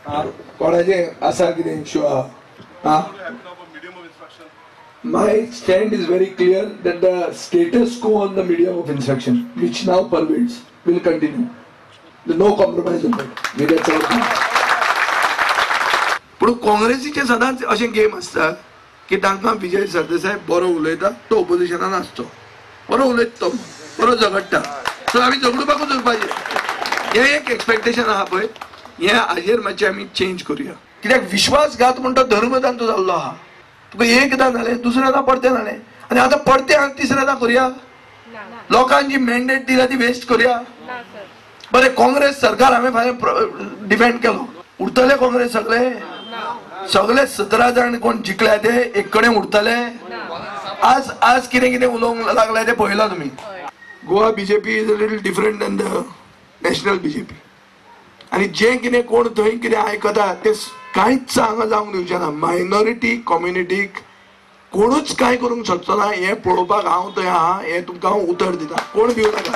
कोणाचे आसा कितें इश्यू आहा? My stand is very clear that the status quo on the medium of instruction, which now pervades, will continue. There's no compromise on that. That's all. पण काँग्रेसीचे सदांच अशें game आसता की तांकां विजय सरदेसाय बरो उलयता, तो ऑपोजिशनान आसचो, बरो उलयता तो, बरो झगडटा, सो आमी झगडपाकूच उरपाचें. हें एक एक्सपेक्टेशन आहा पळय, हें हाजेर मातशें आमी चेंज करुया. कित्याक विश्वासघात म्हणटा धर्मदांचो जाल्लो आहा. तुका एकदां जालें, दुसऱ्यांदा परतें जालें, आनी आतां परतें हांव तिसऱ्यांदा करुया. लोकांक जी मॅन्डेट दिला ती वेस्ट करुया. बरें, काँग्रेस सरकार हांवें फाल्यां डिफेंड केलो, उरतले काँग्रेस सगळे 17 जाण कोण जिखले ते एक कडेन उरतले. आज कितें कितें उलोवंक लागले ते पळयलां तुमी. Goa BJP is a little different than the national BJP. आनी जें कितें कोण थंय कितें आयकता ते कांयच हांगा जावंक दिवचें ना. मायनॉरिटी कम्युनिटीक कोणूच कांय करूंक शकचो ना. हें पळोवपाक हांव थंय आहा, हें तुमकां हांव उतर दिता. कोण भिवू नाका.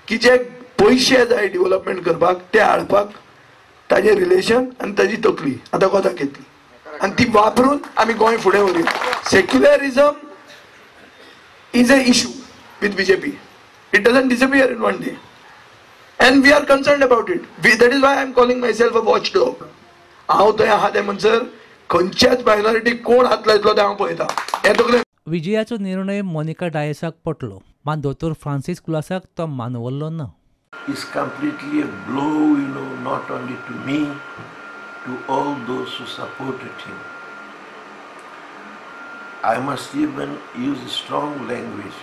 की जे पयशे जाय डेव्हलपमेंट करपाक ते हाडपाक ताजे रिलेशन आनी ताजी तकली आतां कोता घेतली आनी ती वापरून आमी गोंय फुडें व्हरया. Secularism is a issue with BJP. It doesn't disappear in one day. And we are concerned about it. That is why I am calling myself a watchdog. हांव थंय आहा ते म्हणसर खंयच्याच मायनॉरिटी कोण हात लायतलो ते हांव पळयता. हें तकलेन. विजयाचो निर्णय मोनिका डायसाक पटलो, मात दोतोर फ्रांसीस कुलासाक तो मानवल्लो ना. Is completely a blow, not only to me, to all those who supported him. I must even use strong language.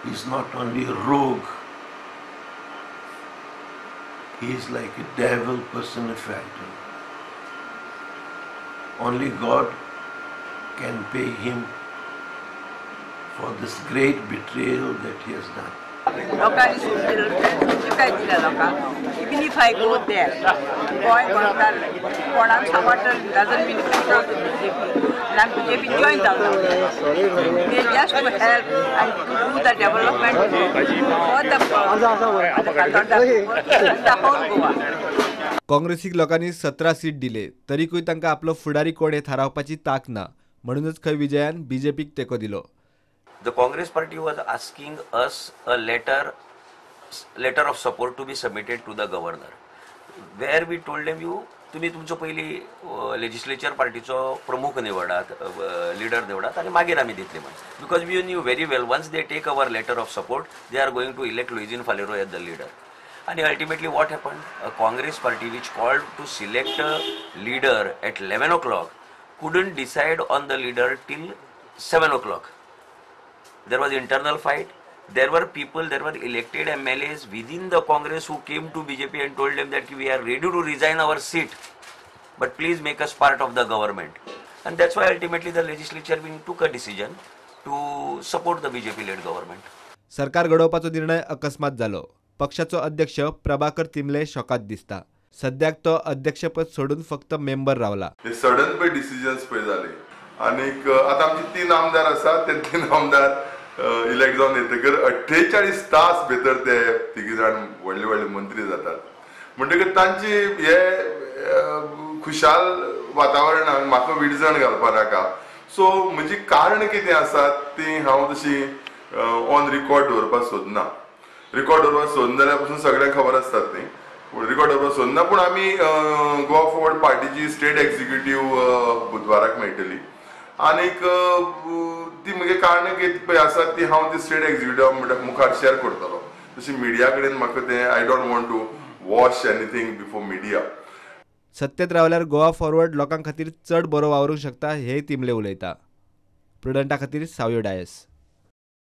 He's not only a rogue. He is like a devil personified. Only God can pay him for this great betrayal that he has done. Even if I go there, going on that, Konam supporter doesn't mean to go to BJP. And BJP joined out. They just to help and to do the development for the whole Goa. काँग्रेसीक लोकांनी 17 seat दिले, तरीकूय तांकां आपलो फुडारी कोण हे थारावपाची ताक ना. म्हणूनच खंय विजयान बीजेपीक तेको दिलो. The Congress party was asking us a letter of support to be submitted to the governor, where we told them तुम्ही तुमचो पयली लेजिस्लेचर पार्टीचो प्रमुख निवडात, लीडर निवडात आनी मागीर आमी दितले म्हण. Because we knew very well once they take our letter of support they are going to elect Luizinho Faleiro as the leader. And ultimately what happened? A Congress party which called to select a leader at 11 o'clock couldn't decide on the leader till 7 o'clock. There was internal fight. There were people, there were elected MLAs within the Congress who came to BJP and told them that we are ready to resign our seat, but please make us part of the government. And that's why ultimately the legislature took a decision to support the BJP-led government. सरकार घडोवपाचो निर्णय अकस्मात जालो. पक्षाचो अध्यक्ष प्रभाकर तिमले शॉकात दिसता. सद्याक तो अध्यक्षपद सोडून फक्त मेंबर रावला. सडन पळय डिसिजन्स पळय जाले आनी आतां आमचे 3 आमदार आसात, ते 3 आमदार इलेक्ट जावन येतकर 48 तास भितर ते 3 जाण व्हडले व्हडले मंत्री जातात. म्हणटकीर तांची हे खुशाल वातावरणान म्हाका विडजण घालपा नाका. सो म्हजी कारण कितें आसात ती हांव तशी ऑन रिकॉर्ड दवरपाक सोदना. रिकॉर्ड दवरपाक सोदना जाल्यार पासून सगळ्यांक खबर आसतात न्ही. रिकॉर्ड दवरपाक सोदना, पूण आमी गोवा फॉरवर्ड पार्टीची स्टेट एक्झिक्युटीव बुधवाराक मेळटली आनीक ती म्हगे कारणां कितें पळय आसात ती हांव ती स्टेट एक्झिक्युटीव मुखार शेअर करतलो. तशी मिडिया कडेन म्हाका तें I don't want to wash anything before media. सत्तेत रावल्यार गोवा फॉरवर्ड लोकां खातीर चड बरो वावरूंक शकता हेय तिमले उलयता. प्रुडंटा खातीर सावयो डायस.